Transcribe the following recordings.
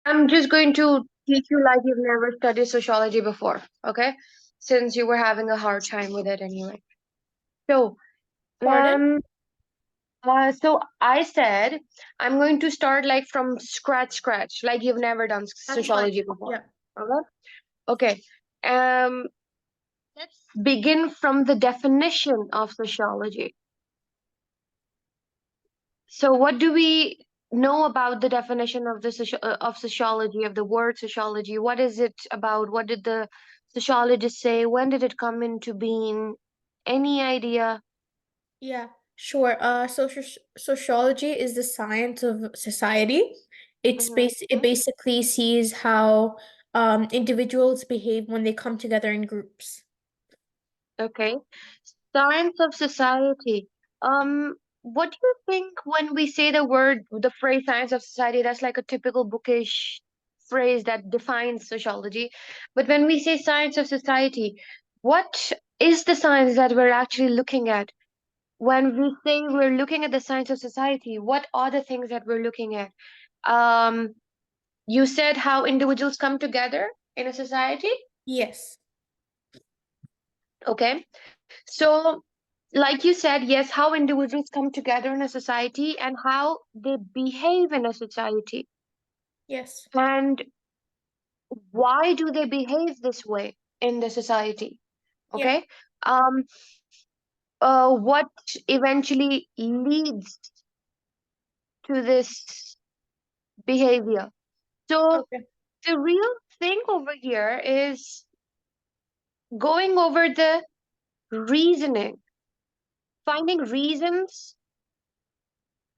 I'm just going to teach you like you've never studied sociology before, okay? Since you were having a hard time with it anyway. So, Pardon? um, so I said I'm going to start like from scratch, like you've never done That's fine. sociology before. Yeah. Okay? Okay. Um, let's begin from the definition of sociology. So, what do we know about the definition of the of sociology, of the word sociology? What is it about? What did the sociologists say? When did it come into being? Any idea? Yeah, sure. Sociology is the science of society. It Hmm. basically sees how individuals behave when they come together in groups. Okay. Science of society. What do you think when we say the phrase science of society? That's like a typical bookish phrase that defines sociology. But when we say science of society, what is the science that we're actually looking at? When we say we're looking at the science of society, what are the things that we're looking at? Um, you said how individuals come together in a society. Yes. Okay. So, like you said, yes, how individuals come together in a society and how they behave in a society. Yes. And why do they behave this way in the society? Yeah. Okay. Um, what eventually leads to this behavior? So, Okay. the real thing over here is going over the reasoning, finding reasons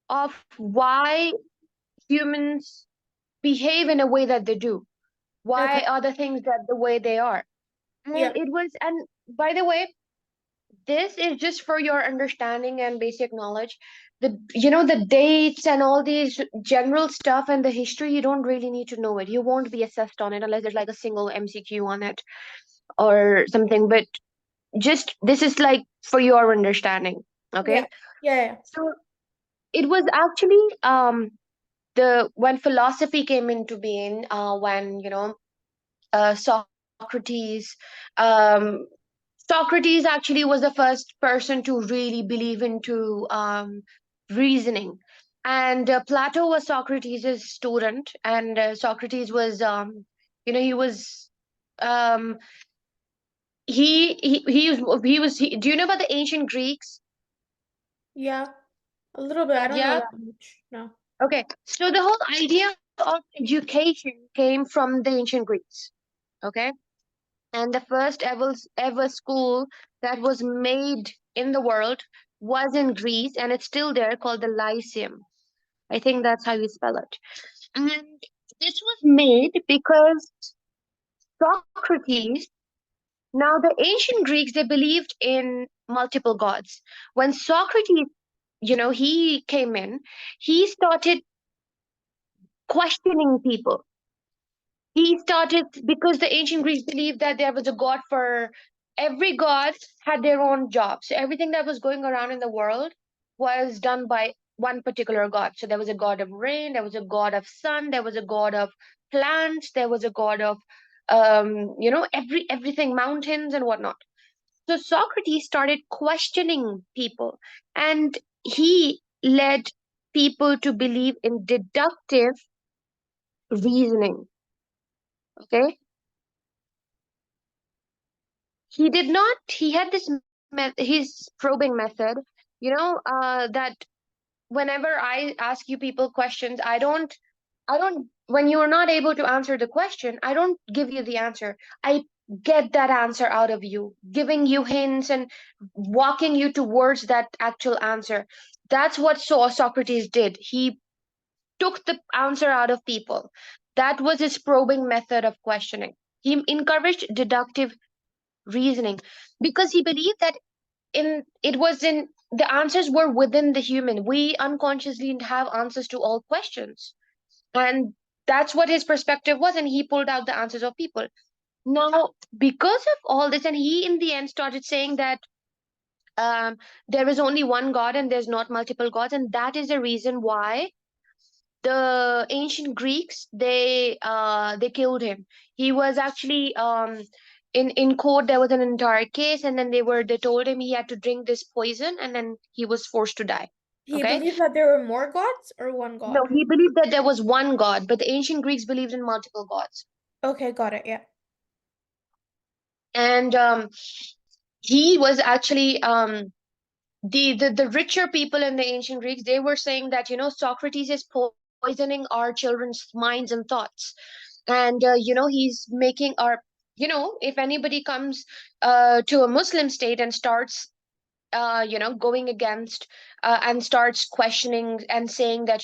of why humans behave in a way that they do. Why Okay. are the things that the way they are? Yeah. And by the way, this is just for your understanding and basic knowledge. The dates and all these general stuff and the history, you don't really need to know it. You won't be assessed on it unless there's like a single MCQ on it or something. But just this is like for your understanding. Yeah. Okay. Yeah. Yeah. So it was actually the when philosophy came into being, when Socrates. Um, Socrates actually was the first person to really believe into reasoning, and Plato was Socrates' student, and Socrates was, he was, um, do you know about the ancient Greeks? Yeah. A little bit. I don't know Yeah. that much. No. Okay. So the whole idea of education came from the ancient Greeks. Okay. And the first ever school that was made in the world was in Greece, and it's still there, called the Lyceum. I think that's how you spell it. And this was made because Socrates, now the ancient Greeks, they believed in multiple gods. When Socrates, he came in, he started questioning people. He started because the ancient Greeks believed that there was a god for every god had their own job. So everything that was going around in the world was done by one particular god. So there was a god of rain, there was a god of sun, there was a god of plants, there was a god of everything, mountains and whatnot. So Socrates started questioning people, and he led people to believe in deductive reasoning. Okay. He had this his probing method, that whenever I ask you people questions, I don't when you are not able to answer the question, I don't give you the answer. I get that answer out of you, giving you hints and walking you towards that actual answer. That's what Socrates did. He took the answer out of people. That was his probing method of questioning. He encouraged deductive reasoning because he believed that in it was in the answers were within the human. We unconsciously have answers to all questions, and that's what his perspective was, and he pulled out the answers of people. Now, because of all this, and he in the end started saying that there is only one god and there's not multiple gods, and that is the reason why the ancient Greeks, they killed him. He was actually in court. There was an entire case, and then they told him he had to drink this poison, and then he was forced to die. He Okay. believed that there were more gods or one No, god? he believed that there was one god, but the ancient Greeks believed in multiple gods. Okay, got it. Yeah. And he was actually the richer people in the ancient Greeks, they were saying that, Socrates is poisoning our children's minds and thoughts. And he's making our, if anybody comes to a Muslim state and starts going against and starts questioning and saying that,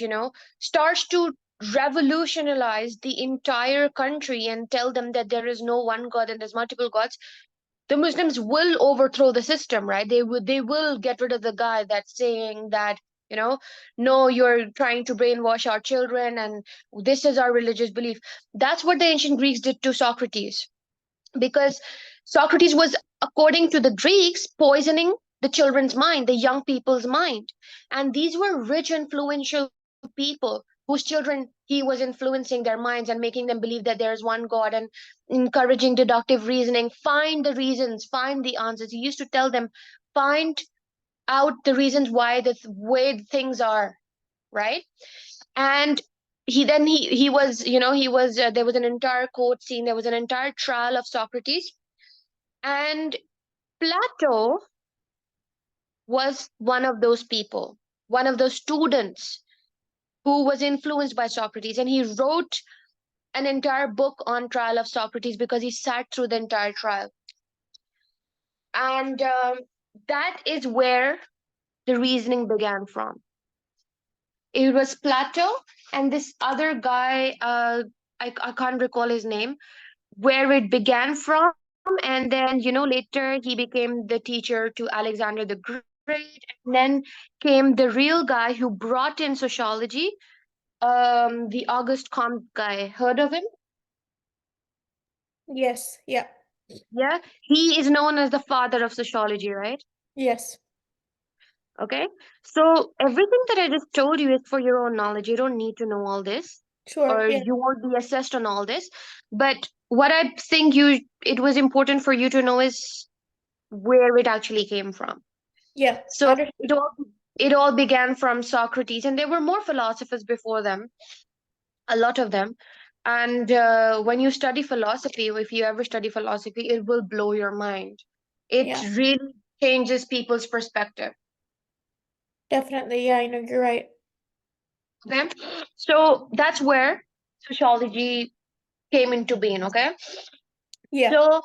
starts to revolutionize the entire country and tell them that there is no one god and there's multiple gods, the Muslims will overthrow the system, right? They will get rid of the guy that's saying that, you know, no, you're trying to brainwash our children and this is our religious belief. That's what the ancient Greeks did to Socrates, because Socrates was, according to the Greeks, poisoning the children's mind, the young people's mind. And these were rich, influential people whose children he was influencing their minds and making them believe that there is one God and encouraging deductive reasoning. Find the reasons, find the answers. He used to tell them, find out the reasons why the way things are, right? And he was, he was there was an entire court scene, there was an entire trial of Socrates. And Plato was one of those people, one of those students who was influenced by Socrates. And he wrote an entire book on trial of Socrates because he sat through the entire trial. And that is where the reasoning began from. It was Plato and this other guy, I can't recall his name, where it began from. And then, later he became the teacher to Alexander the Great. And then came the real guy who brought in sociology, the Auguste Comte guy. Heard of him? Yes. Yeah. Yeah. He is known as the father of sociology, right? Yes. Okay. So everything that I just told you is for your own knowledge. You don't need to know all this, Sure. or Yeah. you won't be assessed on all this. But what I think it was important for you to know is where it actually came from. Yeah. So Understood. it all began from Socrates, and there were more philosophers before them, a lot of them. And when you study philosophy, if you ever study philosophy, it will blow your mind. It Yeah. really changes people's perspective. Definitely. Yeah, I know you're right. Okay, so that's where sociology came into being. Okay, Yeah. so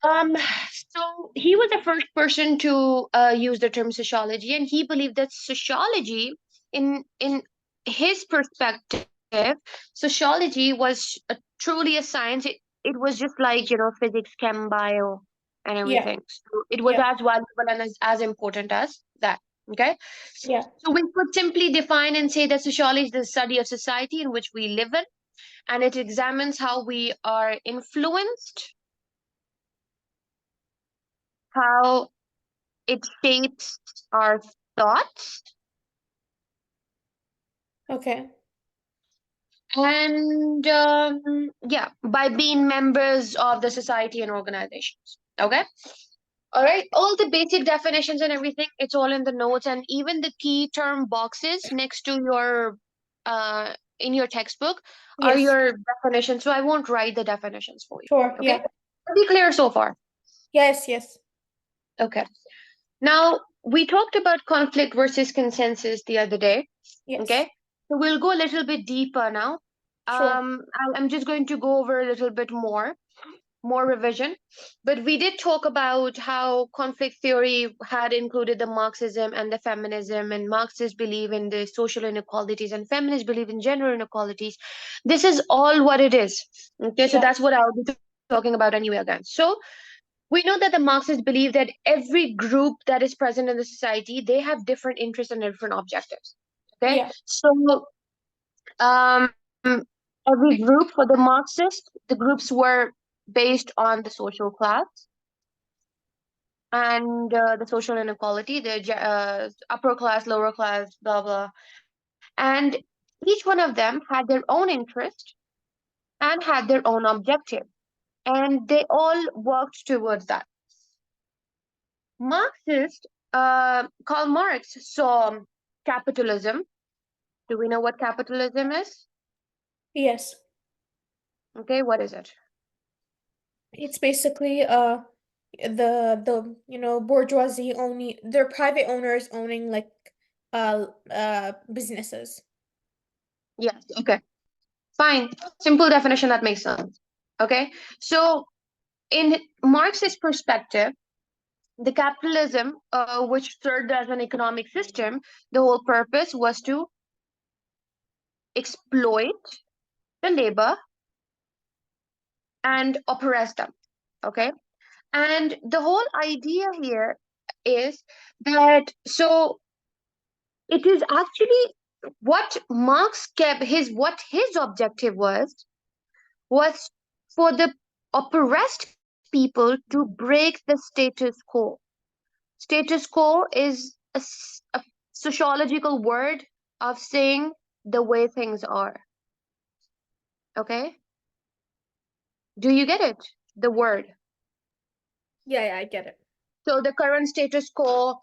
Um, so he was the first person to use the term sociology, and he believed that sociology, in his perspective, sociology was truly a science. It was just like, physics, chem, bio, and Yeah. everything. So it was Yeah. as valuable and as important as that. Okay, Yeah. so we could simply define and say that sociology is the study of society in which we live in, and it examines how we are influenced, how it shapes our thoughts, Okay. and yeah, by being members of the society and organizations. Okay. All right. All the basic definitions and everything, it's all in the notes, and even the key term boxes next to your in your textbook are Yes. your definitions. So I won't write the definitions for you. Sure. Okay. Yeah. Are we clear so far? Yes. Yes. Okay. Now, we talked about conflict versus consensus the other day. Yes. Okay, so we'll go a little bit deeper now. Sure. I'm just going to go over a little bit more revision. But we did talk about how conflict theory had included the Marxism and the feminism, and Marxists believe in the social inequalities, and feminists believe in gender inequalities. This is all what it is. Okay, so Yeah. that's what I'll be talking about anyway again. So we know that the Marxists believe that every group that is present in the society, they have different interests and different objectives. Okay, Yeah. so um, every group for the Marxists, the groups were based on the social class and the social inequality, the upper class, lower class, blah blah. And Each one of them had their own interest and had their own objective, and they all worked towards that. Marxist, Karl Marx saw capitalism. Do we know what capitalism is? Yes. Okay, what is it? It's basically the bourgeoisie owning their private owners owning like businesses. Yes, okay, fine. Simple definition that makes sense. Okay, so in Marxist perspective, the capitalism, which served as an economic system, the whole purpose was to exploit the labor and oppress them. Okay, and the whole idea here is that so it is actually what Marx kept what his objective was for the oppressed people to break the status quo. Status quo is a sociological word of saying the way things are. Okay? Do you get it? The word. Yeah, I get it. So the current status quo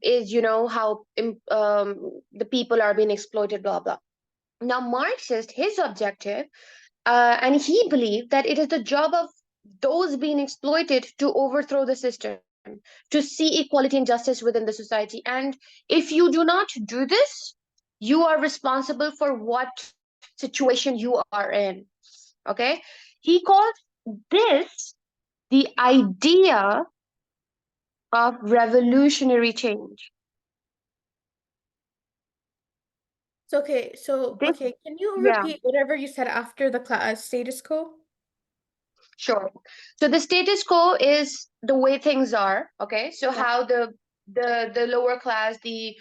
is, how the people are being exploited, blah, blah. Now, Marxist, his objective, and he believed that it is the job of those being exploited to overthrow the system, to see equality and justice within the society. And if you do not do this, you are responsible for what situation you are in. Okay? He called this the idea of revolutionary change. This, Okay, can you yeah. repeat whatever you said after the class status quo? Sure. So the status quo is the way things are, okay? So Yeah. how the lower class, the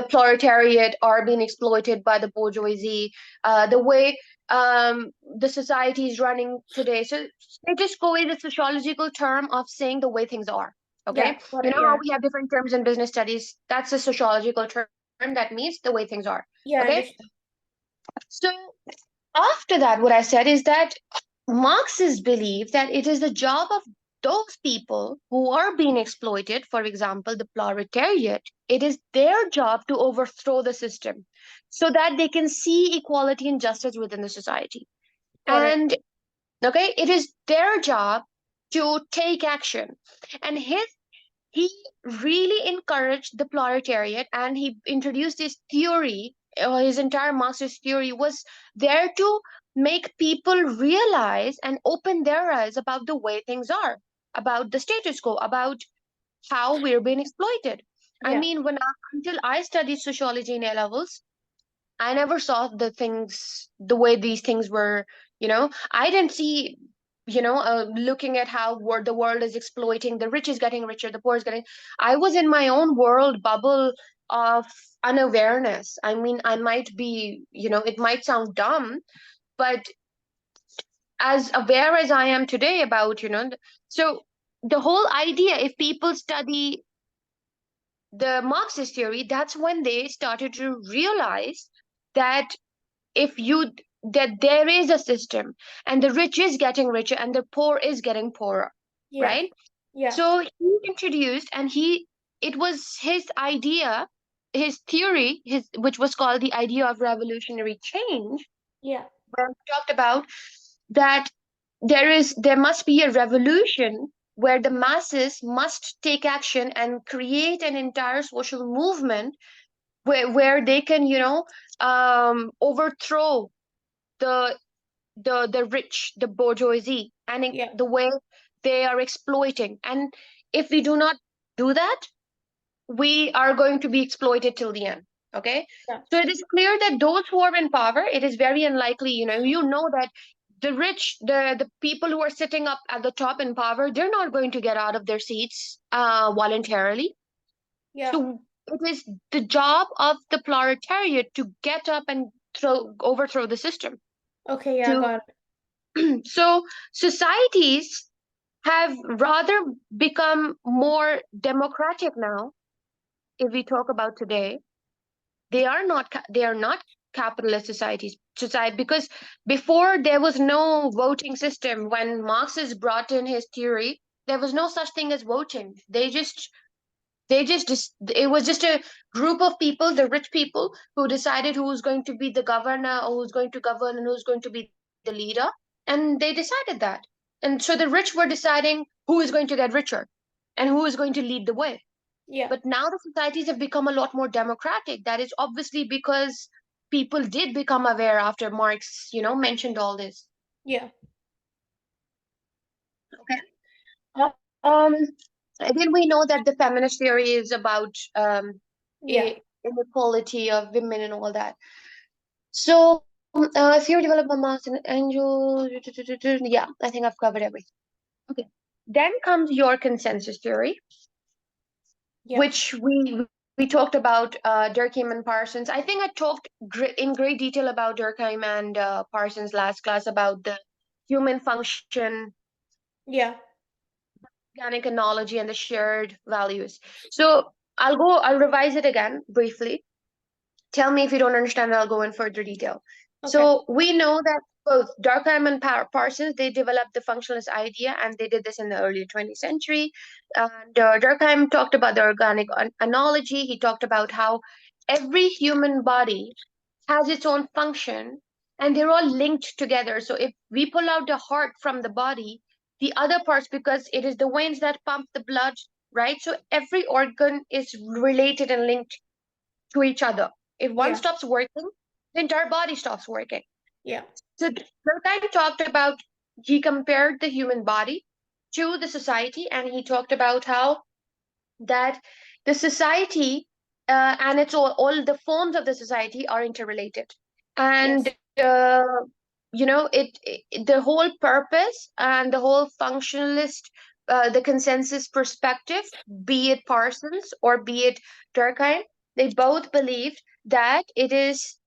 proletariat are being exploited by the bourgeoisie, the way the society is running today. So status quo is a sociological term of saying the way things are, Yeah, okay? got You it. know how Yeah. we have different terms in business studies? That's a sociological term that means the way things are, Yeah, I okay? understand. So after that, what I said is that Marxists believe that it is the job of those people who are being exploited, for example, the proletariat, it is their job to overthrow the system so that they can see equality and justice within the society. Got it. And okay, it is their job to take action. And he really encouraged the proletariat and he introduced this theory. His entire Marxist theory was there to make people realize and open their eyes about the way things are, about the status quo, about how we're being exploited. I Yeah. mean, until I studied sociology in A levels, I never saw the way these things were, I didn't see, looking at how the world is exploiting, the rich is getting richer, the poor is getting, I was in my own world bubble of unawareness. I mean, I might be, it might sound dumb, but as aware as I am today about, so the whole idea, if people study the Marxist theory, that's when they started to realize that if you that there is a system and the rich is getting richer and the poor is getting poorer, Yeah. right? Yeah. So he introduced and he it was his idea, his theory, his which was called the idea of revolutionary change, Yeah. where he talked about that there must be a revolution where the masses must take action and create an entire social movement where they can overthrow the the rich, the bourgeoisie, and Yeah. the way they are exploiting. And if we do not do that, we are going to be exploited till the end. Okay, Yeah. so it is clear that those who are in power, it is very unlikely. You know that the rich, the people who are sitting up at the top in power, they're not going to get out of their seats voluntarily. Yeah. So it is the job of the proletariat to get up and overthrow the system. Okay, yeah, To got it. so societies have rather become more democratic now. If we talk about today, they are not. capitalist society, because before there was no voting system. When Marxist brought in his theory, there was no such thing as voting. It was just a group of people, the rich people, who decided who's going to be the governor, or who's going to govern, and who's going to be the leader. And they decided that. And so the rich were deciding who is going to get richer and who is going to lead the way. Yeah. But now the societies have become a lot more democratic. That is obviously because people did become aware after Marx, mentioned all this. Yeah. Okay. Um, Again, we know that the feminist theory is about Yeah. inequality of women and all that. So, if you develop a mass and angel, yeah, I think I've covered everything. Okay. Then comes your consensus theory, Yeah. which we talked about Durkheim and Parsons. I think I talked in great detail about Durkheim and Parsons last class about the human function, Yeah. organic analogy, and the shared values. So I'll revise it again briefly. Tell me if you don't understand, I'll go in further detail. Okay. So we know that both Durkheim and Parsons, they developed the functionalist idea, and they did this in the early 20th century. And Durkheim talked about the organic analogy. He talked about how every human body has its own function, and they're all linked together. So if we pull out the heart from the body, the other parts, because it is the veins that pump the blood, right? So every organ is related and linked to each other. If one Yeah. stops working, the entire body stops working. Yeah. So Durkheim talked about, he compared the human body to the society, and he talked about how that the society and it's all the forms of the society are interrelated. And Yes. the whole purpose and the whole functionalist, the consensus perspective, be it Parsons or be it Durkheim, they both believed that it is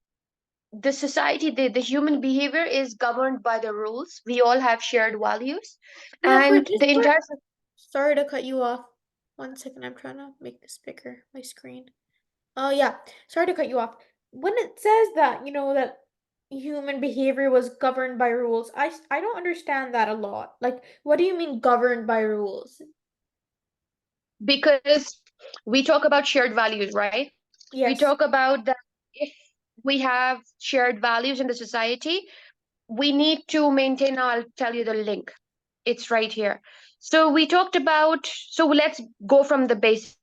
the society, the human behavior is governed by the rules. We all have shared values, Yeah, for and just the for entire sorry to cut you off. One second, I'm trying to make this bigger, my screen. Oh yeah, sorry to cut you off. When it says that, that human behavior was governed by rules, I don't understand that a lot. Like, what do you mean governed by rules? because we talk about shared values, right? We Yes. talk about that if we have shared values in the society, we need to maintain. I'll tell you the link. It's right here. So we talked about, so let's go from the basic.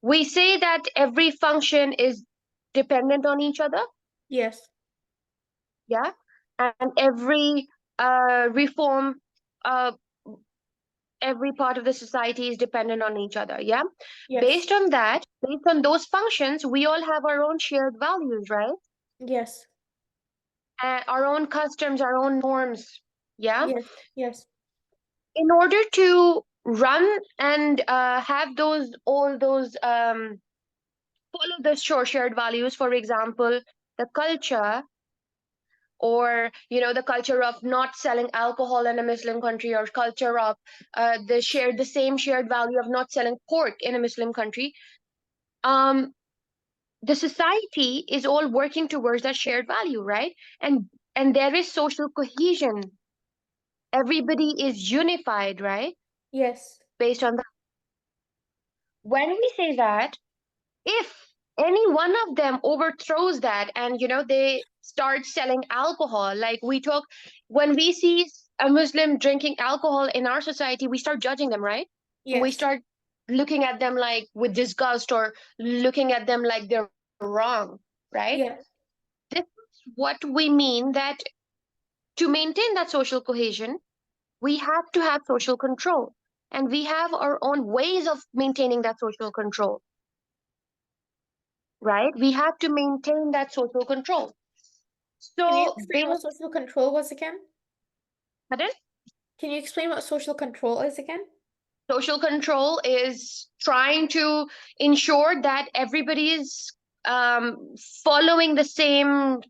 We say that every function is dependent on each other, Yes. yeah, and every reform, uh, every part of the society is dependent on each other, yeah. Yes. Based on those functions, we all have our own shared values, right? Yes. Our own customs, our own norms, yeah. Yes. Yes. In order to run and have those all those follow the shared values, for example, the culture, or the culture of not selling alcohol in a Muslim country, or culture of the same shared value of not selling pork in a Muslim country. um the society is all working towards that shared value, right? And there is social cohesion. Everybody is unified, right? Yes. Based on that, when we say that, if any one of them overthrows that, and they start selling alcohol, like we talk, when we see a Muslim drinking alcohol in our society, we start judging them, right? We Yes. start looking at them like with disgust, or looking at them like they're wrong, right? Yes. This is what we mean, that to maintain that social cohesion, we have to have social control, and we have our own ways of maintaining that social control, right? We have to maintain that social control. Can you So, explain what social control was again? pardon? Can you explain what social control is again? Social control is trying to ensure that everybody is following the same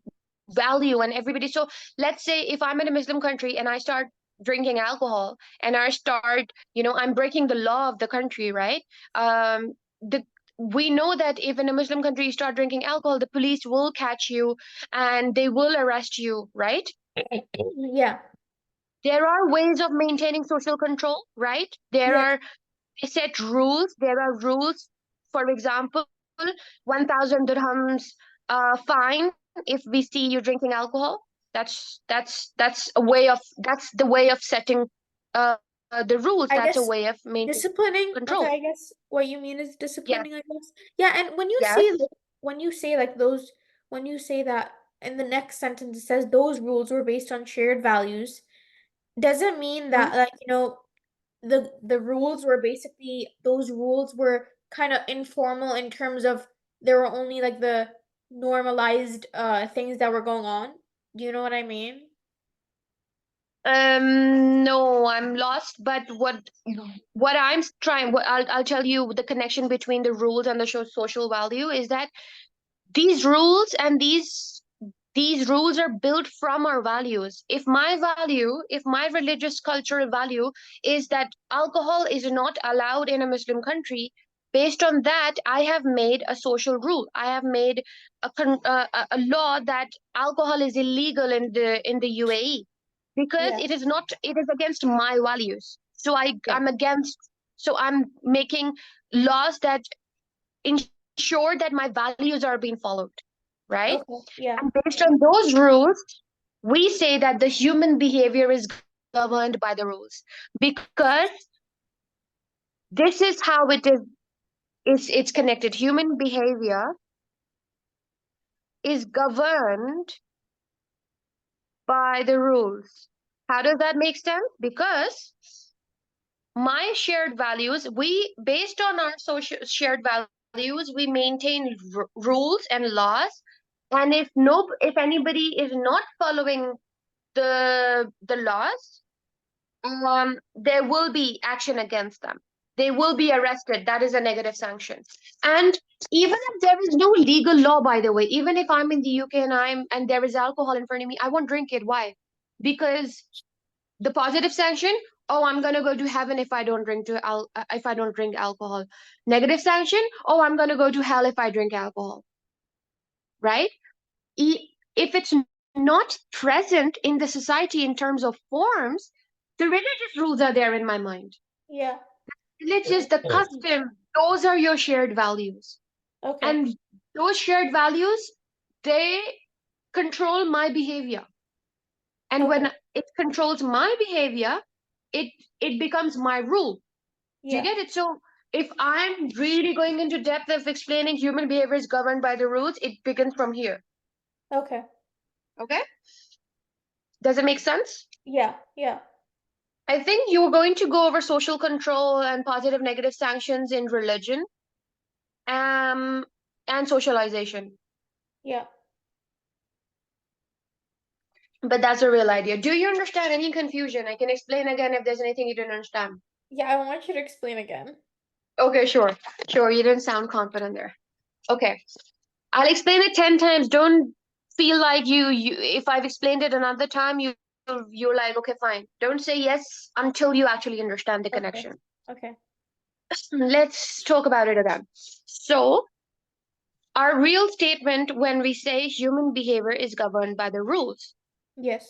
value, and everybody. So, let's say if I'm in a Muslim country and I start drinking alcohol, and I start, I'm breaking the law of the country, right? The we know that if in a Muslim country you start drinking alcohol, the police will catch you and they will arrest you, right? Yeah. There are ways of maintaining social control, right? There Yes. are set rules. There are rules. For example, 1,000 dirhams fine if we see you drinking alcohol. That's the way of setting uh, the rules. I That's a guess way of maintaining disciplining. Okay, control. I guess what you mean is Yes, disciplining, I guess. Yeah, and yes. when you say like those when you say that in the next sentence it says those rules were based on shared values, does it mean Mhm. that like, the rules were basically those rules were kind of informal in terms of there were only like the normalized things that were going on? Do you know what I mean? No, I'm lost. But what I'm trying, what I'll tell you the connection between the rules and the social value is that these rules and these rules are built from our values. If my religious cultural value is that alcohol is not allowed in a Muslim country, based on that, I have made a social rule. I have made a law that alcohol is illegal in the UAE because Yeah. it is against my values. So Yeah. I'm against. So I'm making laws that ensure that my values are being followed, right? Okay. Yeah. And based on those rules, we say that the human behavior is governed by the rules because this is how it is. It's connected. Human behavior is governed by the rules. How does that make sense? Because my shared values, we based on our social shared values, we maintain rules and laws. And if anybody is not following the laws, there will be action against them. They will be arrested. That is a negative sanction. And even if there is no legal law, by the way, even if I'm in the UK and there is alcohol in front of me, I won't drink it. Why? Because the positive sanction, oh, I'm gonna go to heaven if I don't if I don't drink alcohol. Negative sanction, oh, I'm gonna go to hell if I drink alcohol. Right? If it's not present in the society in terms of forms, the religious rules are there in my mind. Yeah. Religious, the custom, those are your shared values. Okay. And those shared values, they control my behavior. And Okay. when it controls my behavior, it it becomes my rule. Do you Yeah. get it? So if I'm really going into depth of explaining human behavior is governed by the rules, it begins from here. Okay. Okay? Does it make sense? Yeah. Yeah. I think you were going to go over social control and positive negative sanctions in religion, um, and socialization. Yeah. But that's a real idea. Do you understand any confusion? I can explain again if there's anything you didn't understand. Yeah, I want you to explain again. Okay, sure. Sure, you didn't sound confident there. Okay. I'll explain it 10 times. Don't feel like you if I've explained it another time, you're like, okay, fine. Don't say yes until you actually understand the Okay. connection. Okay. Let's talk about it again. So, our real statement when we say human behavior is governed by the rules. Yes.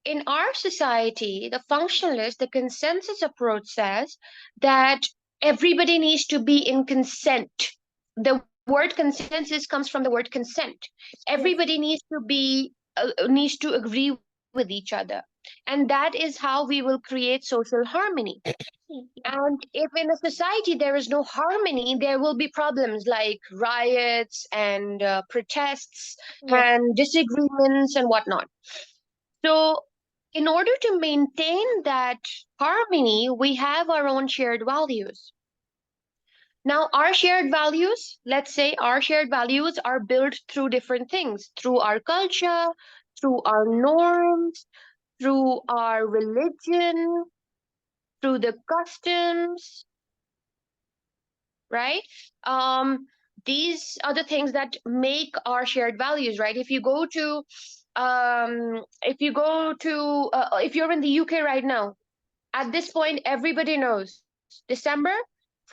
In our society, the functionalist, the consensus approach says that everybody needs to be in consent. The word consensus comes from the word consent. Yes. Everybody needs to agree with each other, and that is how we will create social harmony. Yeah. And if in a society there is no harmony, there will be problems like riots and protests Yeah. and disagreements and whatnot. So, in order to maintain that harmony, we have our own shared values. Now, our shared values, let's say our shared values are built through different things, through our culture, through our norms, through our religion, through the customs, right? Um, these are the things that make our shared values, right? If you're in the UK right now, at this point, everybody knows December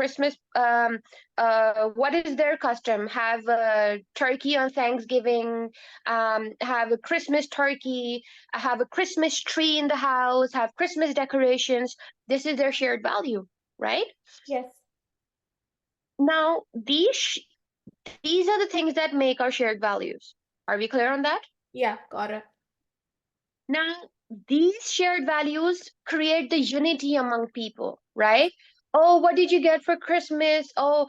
Christmas, what is their custom? Have turkey on Thanksgiving, have a Christmas turkey, have a Christmas tree in the house, have Christmas decorations. This is their shared value, right? Yes. Now, these are the things that make our shared values. Are we clear on that? Yeah, got it. Now, these shared values create the unity among people, right? Oh, what did you get for Christmas? Oh,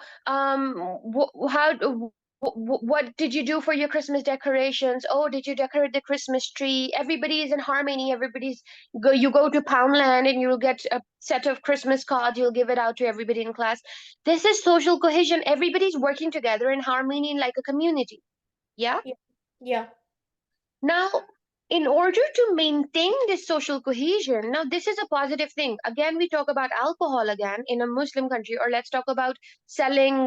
what did you do for your Christmas decorations? Oh, did you decorate the Christmas tree? Everybody is in harmony. You go to Poundland and you'll get a set of Christmas cards. You'll give it out to everybody in class. This is social cohesion. Everybody's working together in harmony like a community. Yeah. Yeah. Yeah. Now, in order to maintain this social cohesion, now this is a positive thing. Again, we talk about alcohol again in a Muslim country, or let's talk about selling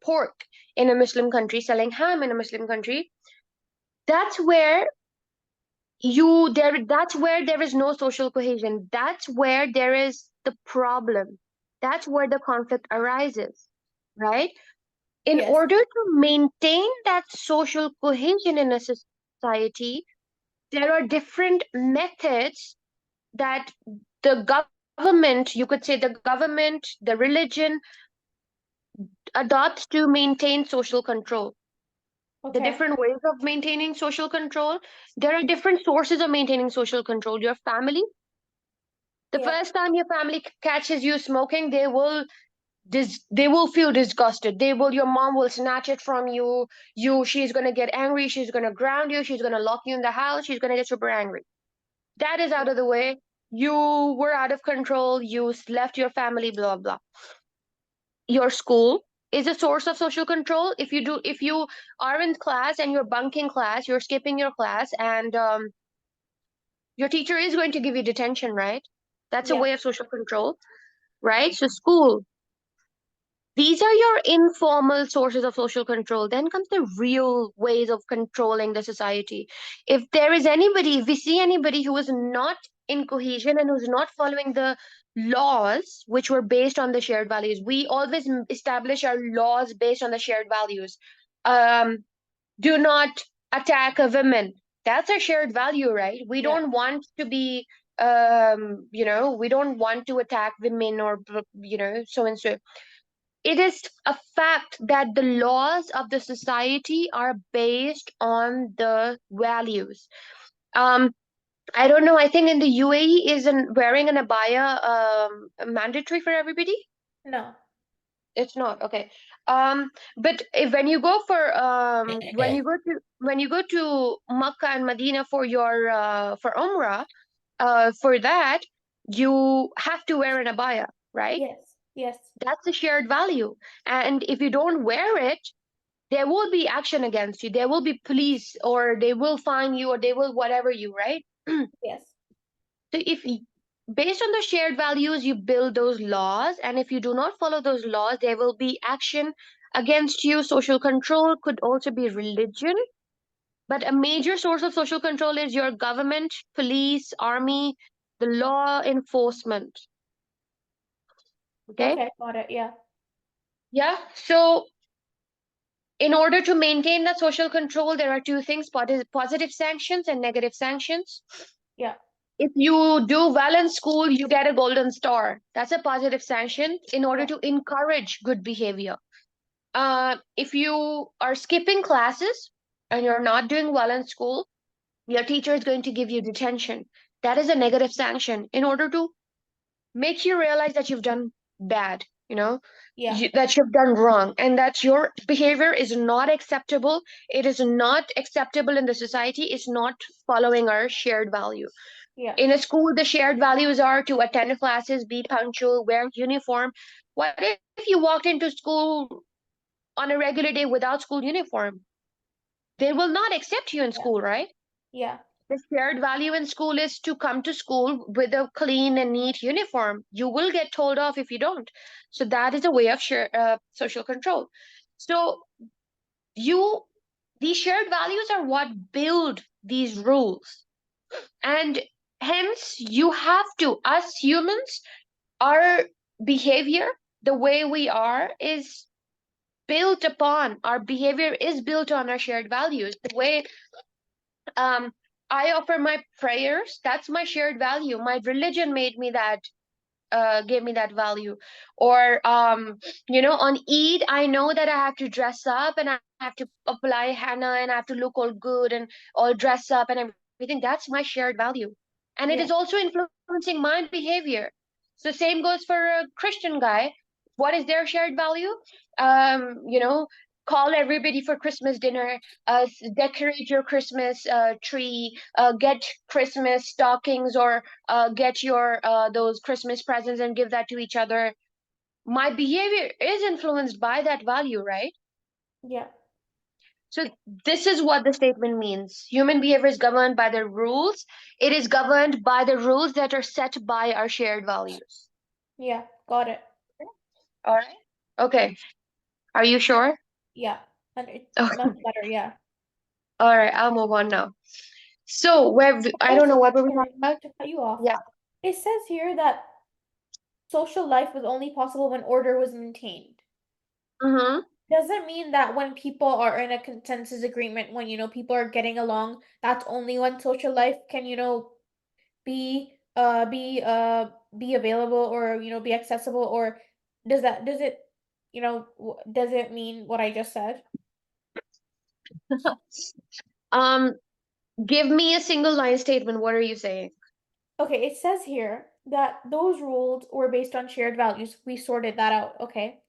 pork in a Muslim country, selling ham in a Muslim country. That's where that's where there is no social cohesion. That's where there is the problem. That's where the conflict arises, right? In Yes. order to maintain that social cohesion in a society, there are different methods that the government, you could say the government, the religion adopts to maintain social control. The Okay. different ways of maintaining social control, there are different sources of maintaining social control. Your family, the Yeah. first time your family catches you smoking, they will feel disgusted. Your mom will snatch it from she's going to get angry, she's going to ground you, she's going to lock you in the house, she's going to get super angry. That is out Yeah. of the way. You were out of control. You left your family, blah, blah. Your school is a source of social control. If you are in class and you're bunking class, you're skipping your class, and your teacher is going to give you detention, right? That's a Yeah. way of social control, right? So, school, these are your informal sources of social control. Then comes the real ways of controlling the society. If we see anybody who is not in cohesion and who's not following the laws which were based on the shared values, we always establish our laws based on the shared values. Um, do not attack a woman. That's a shared value, right? We Yeah. don't want to be, we don't want to attack women or, so and so. It is a fact that the laws of the society are based on the values. Um, I don't know. I think in the UAE, isn't wearing an abaya mandatory for everybody? No. It's not. Okay. But when you go when you go to Makkah and Medina for your for Umrah, for that you have to wear an abaya, right? Yes. Yes. That's a shared value. And if you don't wear it, there will be action against you. There will be police, or they will fine you, or they will whatever you, right? So Yes. based on the shared values, you build those laws. And if you do not follow those laws, there will be action against you. Social control could also be religion. But a major source of social control is your government, police, army, the law enforcement. Okay? Okay, got it. Yeah. Yeah. So in order to maintain that social control, there are two things: positive sanctions and negative sanctions. Yeah. If you do well in school, you get a golden star. That's a positive sanction in order Yeah. to encourage good behavior. If you are skipping classes and you're not doing well in school, your teacher is going to give you detention. That is a negative sanction in order to make you realize that you've done bad, Yeah. that you've done wrong, and that your behavior is not acceptable. It is not acceptable in the society. It's not following our shared value. Yeah. In a school, the shared values are to attend classes, be punctual, wear uniform. What if you walked into school on a regular day without school uniform? They will not accept you in Yeah. school, right? Yeah. The shared value in school is to come to school with a clean and neat uniform. You will get told off if you don't. So that is a way of social control. So you, these shared values are what build these rules. And hence, you have to, us humans, our behavior the way we are is built upon, our behavior is built on our shared values. The way um I offer my prayers, that's my shared value. My religion made me that, gave me that value. Or on Eid, I know that I have to dress up and I have to apply henna and I have to look all good and all dress up and everything. That's my shared value, and it is Yeah. also influencing my behavior. So same goes for a Christian guy. What is their shared value? Call everybody for Christmas dinner, decorate your Christmas tree, get Christmas stockings, or get your those Christmas presents and give that to each other. My behavior is influenced by that value, right? Yeah. So this is what the statement means. Human behavior is governed by the rules. It is governed by the rules that are set by our shared values. Yeah. Got it. All right. Okay. Are you sure? Yeah. And it's much Okay. better. Yeah. All right. I'll move on now. So I Oh, don't know what were we sorry talking about. to cut you off. Yeah. It says here that social life was only possible when order was maintained. Mm-hmm. Does it mean that when people are in a consensus agreement, when people are getting along, that's only when social life can, be be available, or be accessible, or does it mean what I just said? Um, Give me a single line statement. What are you saying? Okay, it says here that those rules were based on shared values. We sorted that out, okay?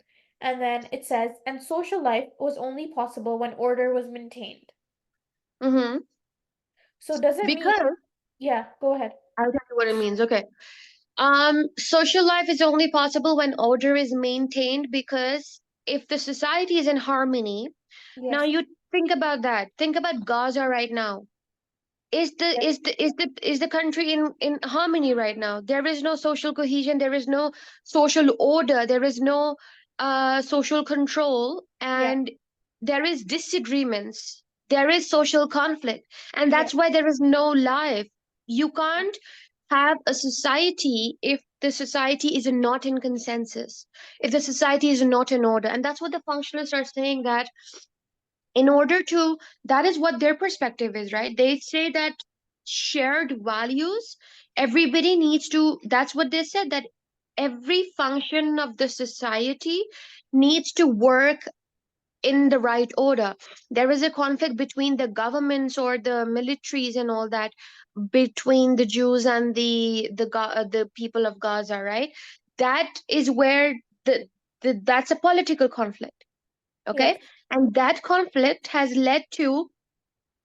And then it says, and social life was only possible when order was maintained. Mm-hmm. So does it mean, Because yeah, go ahead. I'll tell you what it means. Okay. Social life is only possible when order is maintained, because if the society is in harmony, now Yes. you think about that. Think about Gaza right now. Yes. Is the country in harmony right now? There is no social cohesion, there is no social order, there is no social control, Yeah. and there is disagreements, there is social conflict, and Yeah. that's why there is no life. You Yeah. can't have a society if the society is not in consensus, if the society is not in order. And that's what the functionalists are saying, that in order to, that is what their perspective is, right? They say that shared values, everybody needs to, that's what they said, that every function of the society needs to work in the right order. There is a conflict between the governments or the militaries and all that, between the Jews and the people of Gaza, right? That is where that's a political conflict. Yes. Okay. And that conflict has led to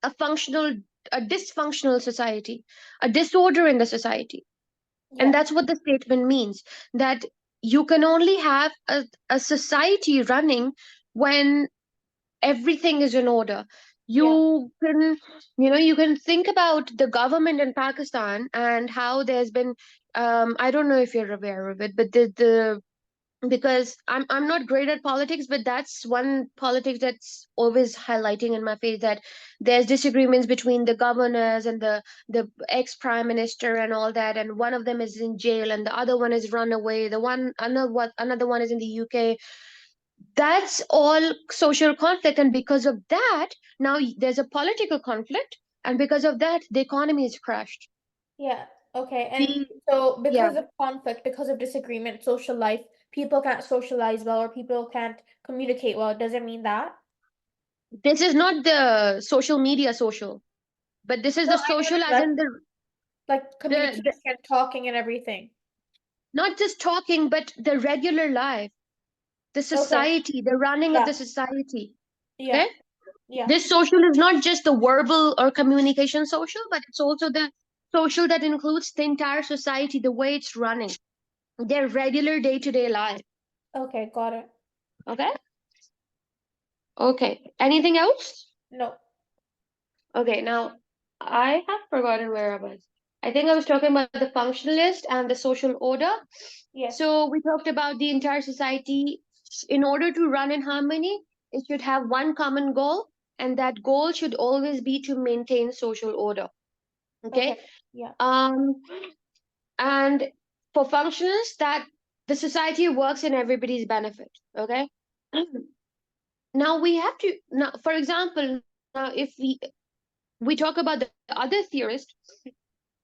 a functional a dysfunctional society, a disorder in the society. And Yeah. that's what the statement means, that you can only have a society running when everything is in order. Yeah. You can think about the government in Pakistan and how there's been, I don't know if you're aware of it, but the because I'm not great at politics, but that's one politics that's always highlighting in my face, that there's disagreements between the governors and the ex prime minister and all that, and one of them is in jail and the other one is run away. Another one is in the UK. That's all social conflict, and because of that, now there's a political conflict, and because of that, the economy is crashed. Yeah. Okay. And We so Yeah. because of conflict, because of disagreement, social life, people can't socialize well, or people can't communicate well. Does it mean that? This is not the social media social, but this is No, the I know social as that, in like the communication, talking, and everything. not just talking, but the regular life, the Okay. society, the running of Yeah. the society. Yeah. Okay. Yeah. This social is not just the verbal or communication social, but it's also the social that includes the entire society, the way it's running, their regular day-to-day life. Okay. Got it. Okay. Okay. Anything else? No. Okay, now I have forgotten where I was. I think I was talking about the functionalist and the social order. Yes. So we talked about the entire society. In order to run in harmony, it should have one common goal, and that goal should always be to maintain social order. Okay. Okay. Yeah. Um, and for functionalists, that the society works in everybody's benefit. Okay. Now we have to, now for example, now if we talk about the other theorists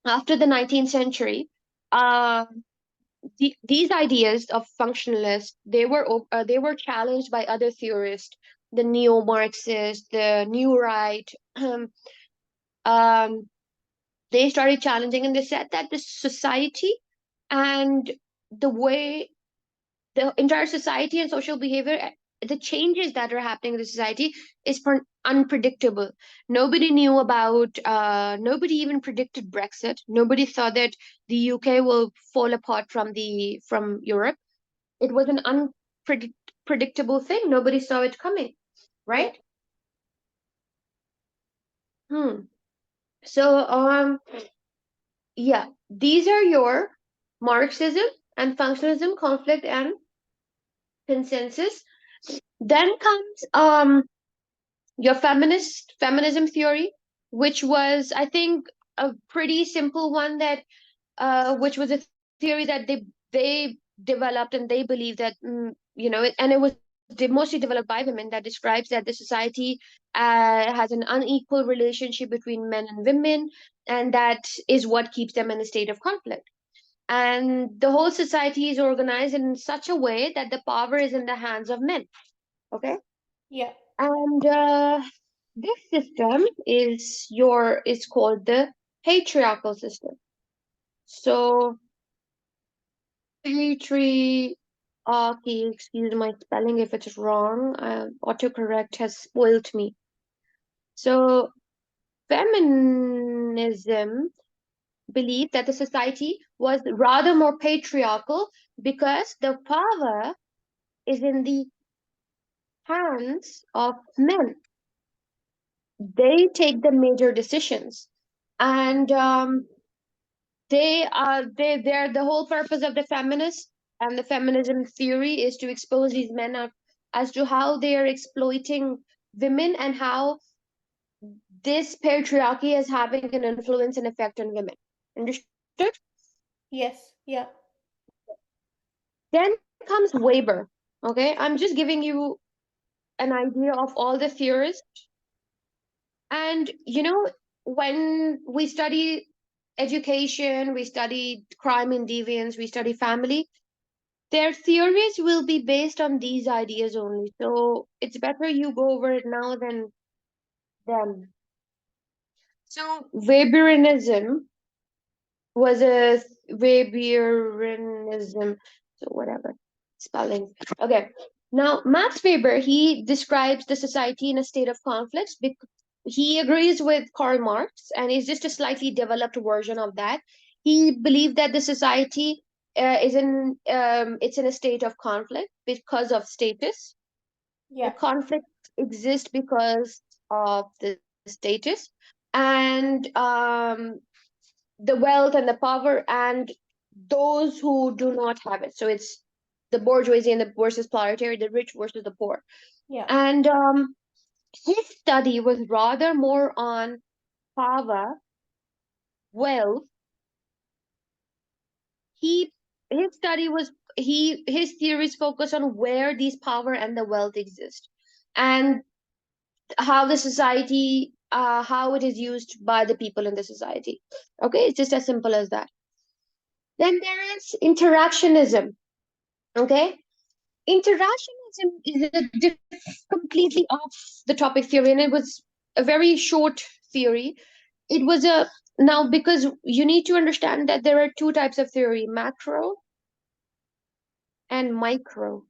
after the 19th century, uh, these ideas of functionalists, they were challenged by other theorists, the neo-Marxists, the new right. um, they started challenging, and they said that the society and the way the entire society and social behavior, the changes that are happening in the society is unpredictable. Nobody knew about, nobody even predicted Brexit. Nobody thought that the UK will fall apart from Europe. It was an unpredictable thing. Nobody saw it coming, Yeah. right? Hmm. So, yeah, these are your Marxism and functionalism, conflict and consensus. Then comes your feminism theory, which was, I think, a pretty simple one, that which was a theory that they developed, and they believe that, and it was mostly developed by women, that describes that the society has an unequal relationship between men and women, and that is what keeps them in a state of conflict. And the whole society is organized in such a way that the power is in the hands of men. Okay. Yeah. And this system is called the patriarchal system. So patriarchy, excuse my spelling if it's wrong. Autocorrect has spoilt me. So feminism believed that the society was rather more patriarchal because the power is in the hands of men. They take the major decisions, and they're the whole purpose of the feminists and the feminism theory is to expose these men up as to how they are exploiting women, and how this patriarchy is having an influence and effect on women. Understood? Yes. Yeah. Then comes Weber. Okay, I'm just giving you an idea of all the theorists. And when we study education, we study crime and deviance, we study family, their theories will be based on these ideas only. So it's better you go over it now than them. So Weberianism. So whatever spelling. Okay. Now Max Weber, he describes the society in a state of conflicts. He agrees with Karl Marx, and is just a slightly developed version of that. He believed that the society it's in a state of conflict because of status. The Yeah. conflict exists because of the status, and the wealth and the power, and those who do not have it. So it's the bourgeoisie and the versus proletariat, the rich versus the poor. Yeah. And his study was rather more on power, wealth. He his study was his theories focus on where these power and the wealth exist, and how the society, how it is used by the people in the society. Okay, it's just as simple as that. Then there is interactionism. Okay, interactionism is a completely off the topic theory, and it was a very short theory. It was a Now, because you need to understand that there are two types of theory: macro and micro.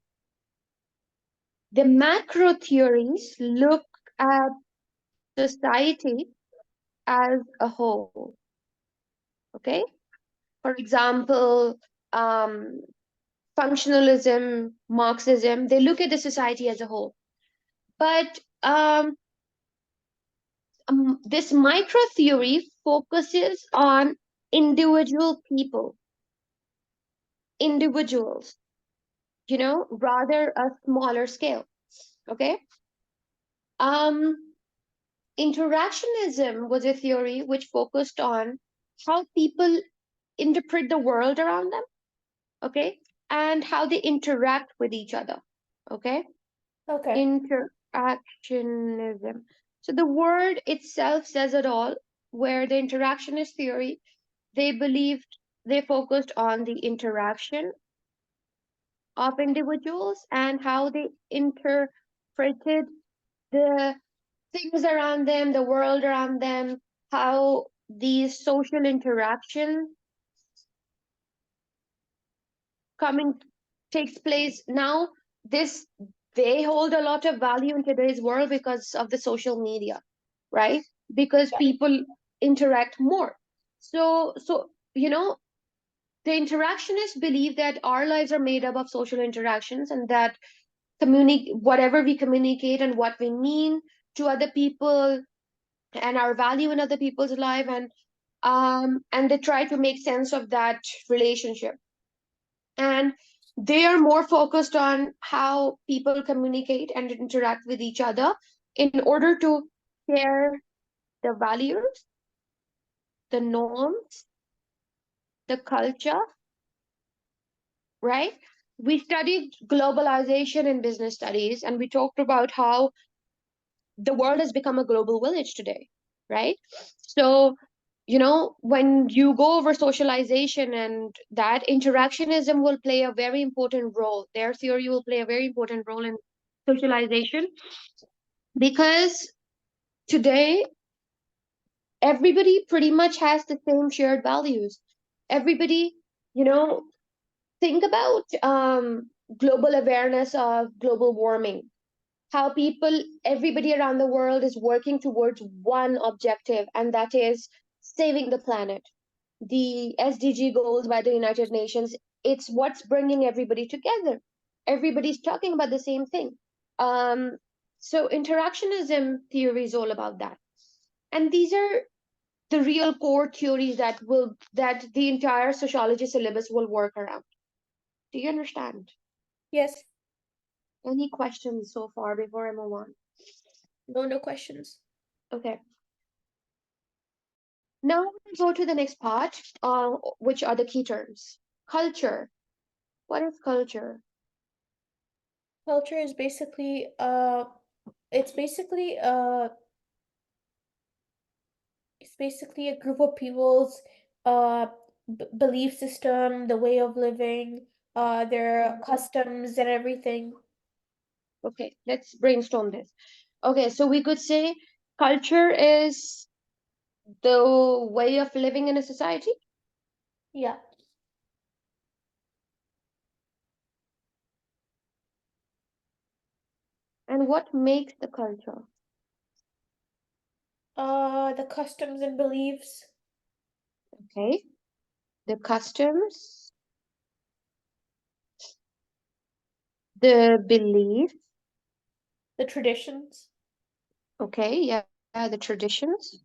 The macro theories look at society as a whole. Okay, for example, um, functionalism, Marxism, they look at the society as a whole. But this micro theory focuses on individual people, individuals, rather a smaller scale. Okay. Um, Interactionism was a theory which focused on how people interpret the world around them. Okay. and how they interact with each other. Okay? Okay. Interactionism. So the word itself says it all, where the interactionist theory, they believed they focused on the interaction of individuals and how they interpreted the things around them, the world around them, how these social interactions coming takes place now. This they hold a lot of value in today's world because of the social media, right? Because Yeah. people interact more. So the interactionists believe that our lives are made up of social interactions, and that communicate whatever we communicate and what we mean to other people and our value in other people's life, and they try to make sense of that relationship, and they are more focused on how people communicate and interact with each other in order to share the values, the norms, the culture, right? We studied globalization in business studies, and we talked about how the world has become a global village today, right? So, when you go over socialization, and that interactionism will play a very important role, their theory will play a very important role in socialization, because today everybody pretty much has the same shared values. Everybody, you know, think about global awareness of global warming, how everybody around the world is working towards one objective, and that is saving the planet. The SDG goals by the United Nations, it's what's bringing everybody together. Everybody's talking about the same thing. Um, so interactionism theory is all about that. And these are the real core theories that the entire sociology syllabus will work around. Do you understand? Yes. Any questions so far before I move on? No, no questions. Okay. Now we go to the next part, which are the key terms. Culture. What is culture? Culture is basically it's basically a group of people's uh belief system, the way of living, their customs and everything. Okay, let's brainstorm this. Okay, so we could say culture is the way of living in a society. Yeah. And what makes the culture? The customs and beliefs, Okay, the customs, the belief. the traditions, Okay, yeah, the traditions,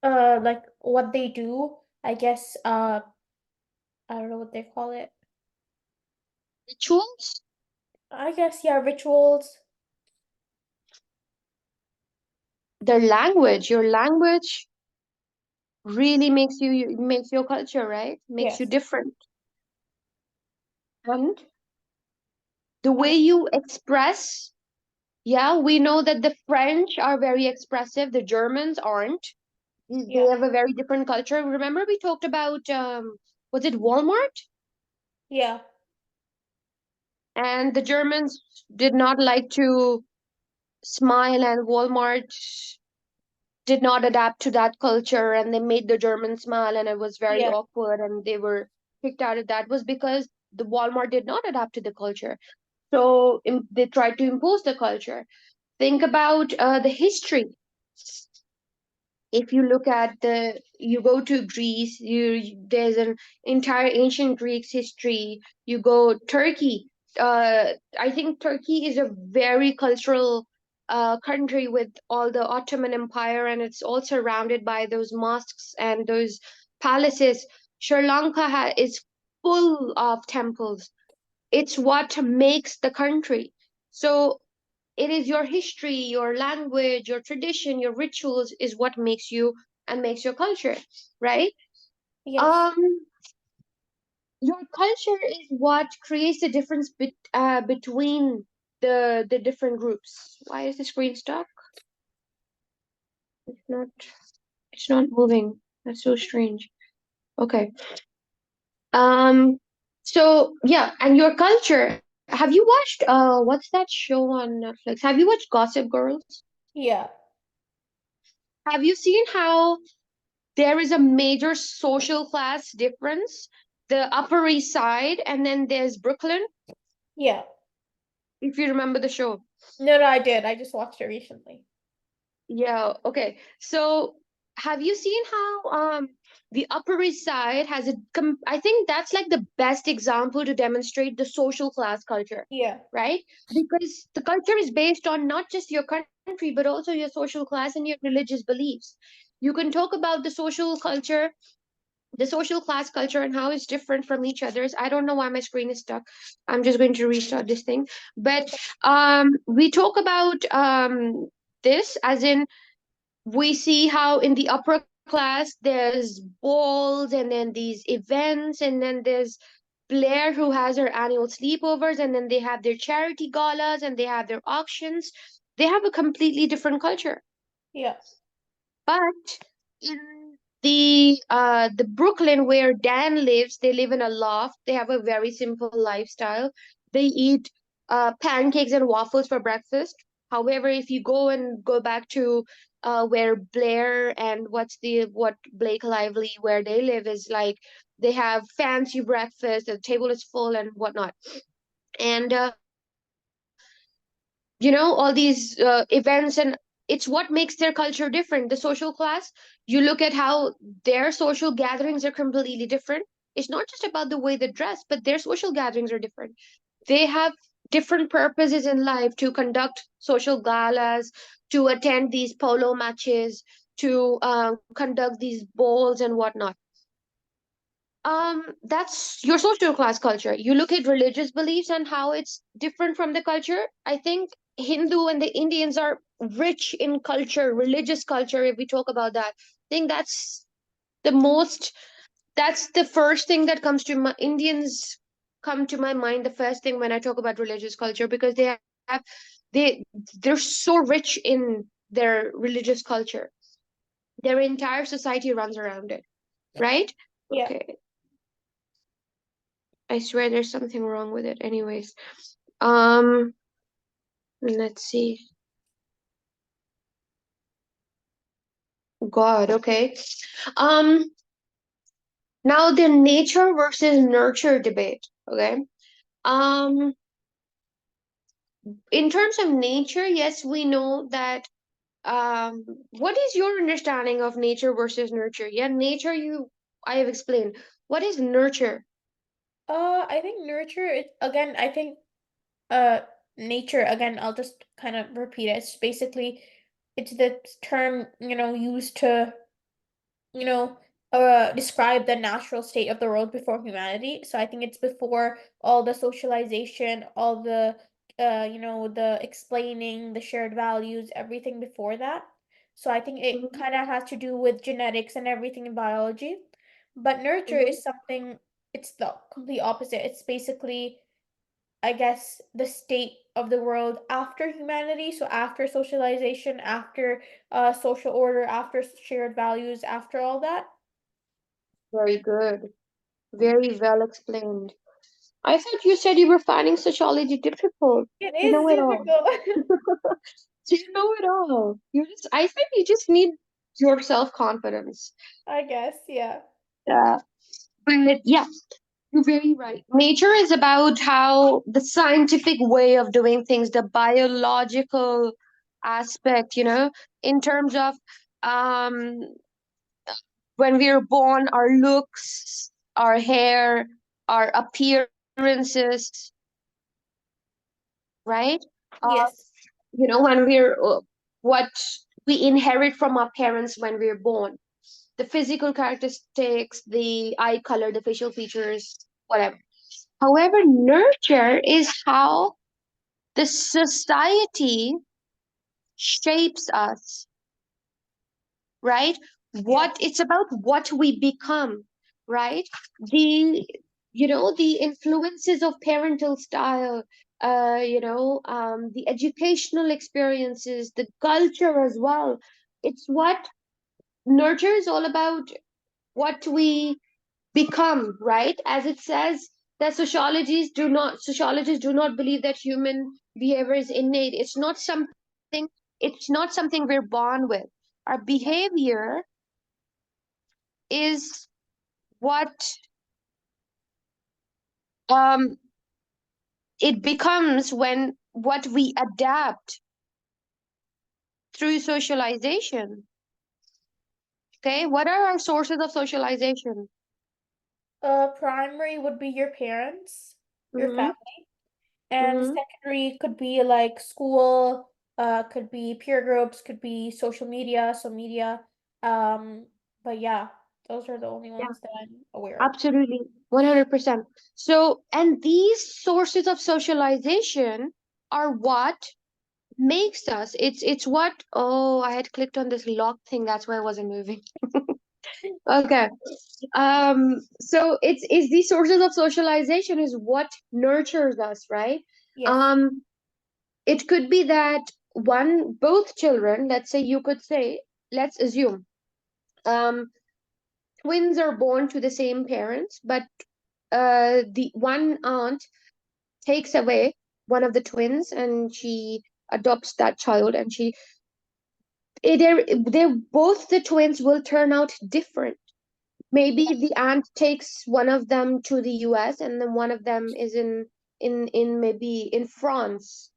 like what they do, I guess, I don't know what they call it. rituals, I guess, yeah, rituals. the language. Your language really makes your culture, right? Makes you Yes. different. And the And way you express, yeah, we know that the French are very expressive, the Germans aren't. They yeah, have a very different culture. Remember we talked about was it Walmart? yeah, And the Germans did not like to smile, and Walmart did not adapt to that culture, and they made the German smile, and it was very yeah, awkward, and they were kicked out of that. Was because the Walmart did not adapt to the culture. So they tried to impose the culture. Think about the history. If you look at you go to Greece, there's an entire ancient Greeks history. You go Turkey. I think Turkey is a very cultural country with all the Ottoman Empire, and it's all surrounded by those mosques and those palaces. Sri Lanka is full of temples. It's what makes the country. So it is your history, your language, your tradition, your rituals is what makes you and makes your culture, right? yes, Um, your culture is what creates the difference between the different groups. Why is the screen stuck? It's not it's not moving. That's so strange. Okay. Um, so yeah, and your culture. Have you watched what's that show on Netflix? Have you watched Gossip Girls? Yeah. Have you seen how there is a major social class difference? The Upper East Side, and then there's Brooklyn, Yeah. if you remember the show. No, no, I did. I just watched it recently. Yeah, okay. So have you seen how the Upper East Side has I think that's like the best example to demonstrate the social class culture, Yeah. right? Because the culture is based on not just your country, but also your social class and your religious beliefs. You can talk about the social class culture and how it's different from each other's. I don't know why my screen is stuck. I'm just going to restart this thing. But we talk about this as in we see how in the upper class there's balls and then these events and then there's Blair who has her annual sleepovers and then they have their charity galas and they have their auctions. They have a completely different culture. Yeah. But in the Brooklyn where Dan lives, they live in a loft. They have a very simple lifestyle. They eat pancakes and waffles for breakfast. However, if you go back to where Blair and what Blake Lively where they live is like they have fancy breakfast, the table is full and whatnot. And all these events, and it's what makes their culture different. The social class, you look at how their social gatherings are completely different. It's not just about the way they dress, but their social gatherings are different. They have different purposes in life: to conduct social galas, to attend these polo matches, to conduct these balls and whatnot. That's your social class culture. You look at religious beliefs and how it's different from the culture. I think Hindu and the Indians are rich in culture, religious culture. If we talk about that, I think the most that's the first thing that comes to my Indians come to my mind the first thing when I talk about religious culture, because have they they're so rich in their religious culture. Their entire society runs around it, right? Yeah. Okay. I swear there's something wrong with it. Anyways, um, let's see. God, okay. Um, Now the nature versus nurture debate. Okay. Um, in terms of nature, yes, we know that. What is your understanding of nature versus nurture? Yeah, nature. I have explained. What is nurture? I think nurture it again, I think uh nature again, I'll just kind of repeat it. It's basically it's the term, used to you know, describe the natural state of the world before humanity. So I think it's before all the socialization, all the, the explaining, the shared values, everything before that. So I think it Mhm, kind of has to do with genetics and everything in biology. But nurture mhm. is something, it's the complete opposite. It's basically, I guess, the state of the world after humanity. So after socialization, after social order, after shared values, after all that. Very good. Very well explained. I thought you said you were finding sociology difficult. It You is know it all. difficult. So you know it all. I think you just need your self-confidence. I guess, yeah. Yeah. But yeah, you're very right. Nature is about how the scientific way of doing things, the biological aspect, in terms of um when we are born, our looks, our hair, our appearances, right? Uh, Yes. when what we inherit from our parents when we're born, the physical characteristics, the eye color, the facial features, whatever. However, nurture is how the society shapes us, right? Yeah. It's about what we become, right? The the influences of parental style, the educational experiences, the culture as well. It's what nurture is all about, what we become, right? As it says that sociologists do not believe that human behavior is innate. It's not something we're born with. Our behavior is what um it becomes when what we adapt through socialization. Okay, what are our sources of socialization? Primary would be your parents, your Mm-hmm. family, and Mm-hmm. secondary could be like school, could be peer groups, could be social media. Um, but yeah, those are the only Yeah, ones that I'm aware of. absolutely. 100%. So, and these sources of socialization are what makes us. It's what, oh, I had clicked on this lock thing, that's why I wasn't moving. Okay. So it's these sources of socialization is what nurtures us, right? Yes. Um, it could be that both children, let's assume, um, twins are born to the same parents, but the one aunt takes away one of the twins and she adopts that child, and they're both the twins will turn out different. Maybe the aunt takes one of them to the US and then one of them is in maybe in France.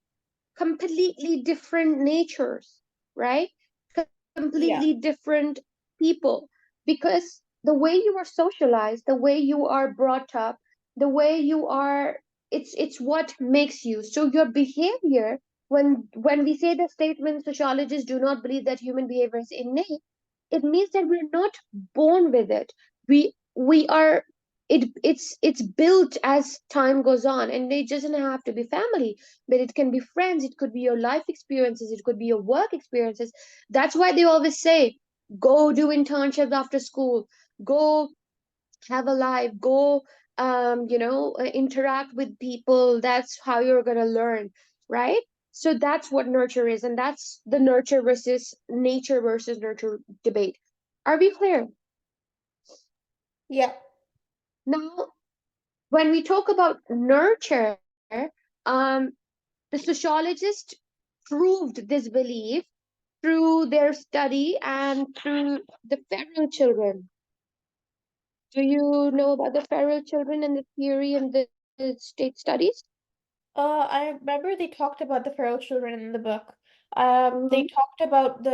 Completely different natures, right? Yeah. Completely different people, because the way you are socialized, the way you are brought up, the way you are, it's what makes you. So your behavior, when we say the statement sociologists do not believe that human behavior is innate, it means that we're not born with it. We are, it's built as time goes on, and it doesn't have to be family, but it can be friends, it could be your life experiences, it could be your work experiences. That's why they always say, go do internships after school, go have a life, go interact with people. That's how you're going to learn, right? So that's what nurture is, and that's the nurture versus nature versus nurture debate. Are we clear? Yeah. Now, when we talk about nurture, um the sociologist proved this belief through their study and through the feral children. Do you know about the feral children and the theory and the state studies? I remember they talked about the feral children in the book. They Mm-hmm. talked about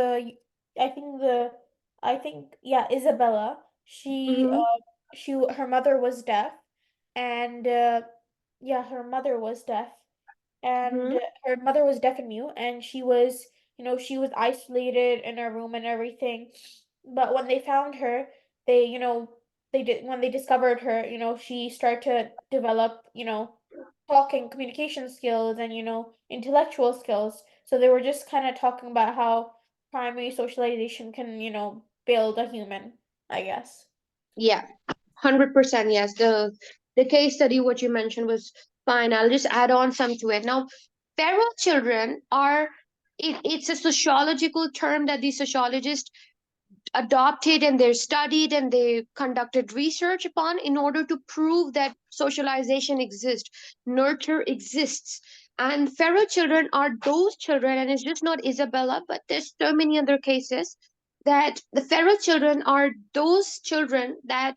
I think yeah, Isabella. Mm-hmm. Her mother was deaf, and yeah, her mother was deaf, and Mm-hmm. her mother was deaf and mute, and she was isolated in her room and everything. But when they found her, they, they did when they discovered her, she started to develop, talking communication skills and, intellectual skills. So they were just kind of talking about how primary socialization can, build a human, I guess. Yeah, 100%. Yes, the case study what you mentioned was fine. I'll just add on some to it. Now, feral children are, it's a sociological term that the sociologists adopted and they studied and they conducted research upon in order to prove that socialization exists, nurture exists. And feral children are those children, and it's just not Isabella, but there's so many other cases that the feral children are those children that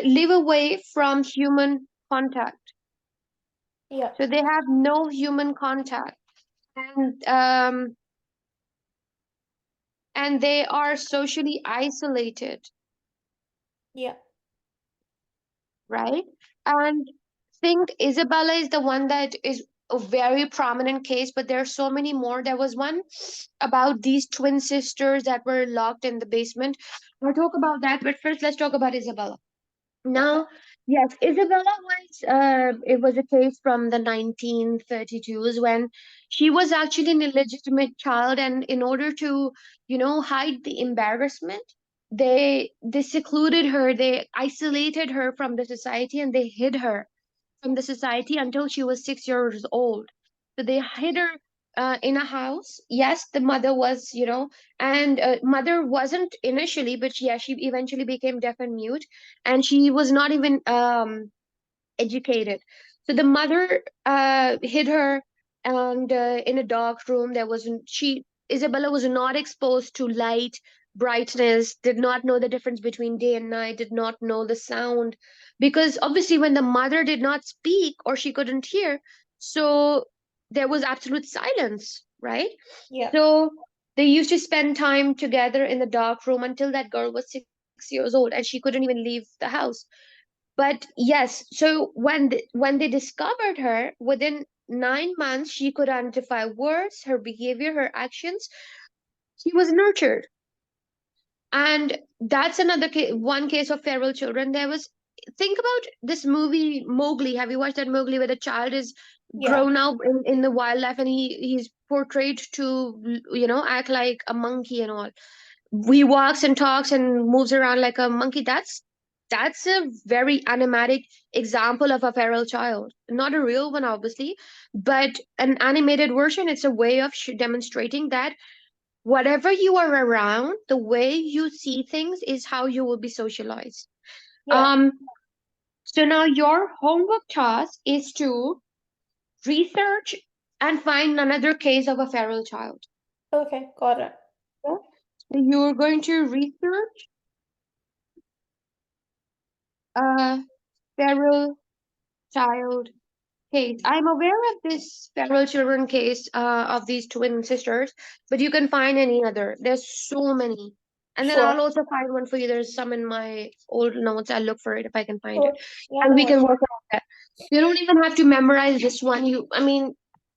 live away from human contact. Yeah, So they have no human contact, and they are socially isolated, yeah, right? And think Isabella is the one that is a very prominent case, but there are so many more. There was one about these twin sisters that were locked in the basement. We'll talk about that, but first let's talk about Isabella. okay. Now, yes, Isabella was it was a case from the 1932s when she was actually an illegitimate child, and in order to, hide the embarrassment, they secluded her, they isolated her from the society, and they hid her from the society until she was 6 years old. So they hid her in a house. Yes, the mother was, and mother wasn't initially, but yeah, she eventually became deaf and mute, and she was not even educated. So the mother hid her, and in a dark room, there wasn't she. Isabella was not exposed to light, brightness, did not know the difference between day and night, did not know the sound, because obviously when the mother did not speak or she couldn't hear, so there was absolute silence, right? Yeah. So they used to spend time together in the dark room until that girl was 6 years old, and she couldn't even leave the house. But yes, so when they discovered her, within 9 months she could identify words, her behavior, her actions. She was nurtured. And that's one case of feral children. There was, think about this movie Mowgli. Have you watched that Mowgli, where the child is Yeah. grown up in the wildlife, and he's portrayed to act like a monkey and all. He walks and talks and moves around like a monkey. That's a very animatic example of a feral child, not a real one obviously, but an animated version. It's a way of demonstrating that whatever you are around, the way you see things is how you will be socialized. Yeah. um so now your homework task is to research and find another case of a feral child. Okay, got it. Okay? So you're going to research a feral child case. I'm aware of this feral children case of these twin sisters, but you can find any other. There's so many. And then Sure. I'll also find one for you. There's some in my old notes. I'll look for it if I can find it. Sure. Yeah, And no we can worries. work on that. You don't even have to memorize this one. I mean,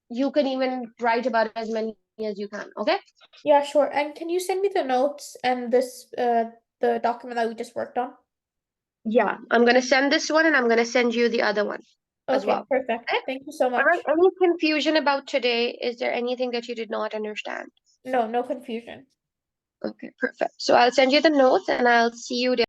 you can even write about as many as you can. Okay? Yeah, sure. And can you send me the notes and the document that we just worked on? Yeah. I'm gonna send this one, and I'm gonna send you the other one as Okay, well. perfect. Okay? Thank you so All right. much. Any confusion about today? Is there anything that you did not understand? No, no confusion. Okay, perfect. So I'll send you the notes, and I'll see you there.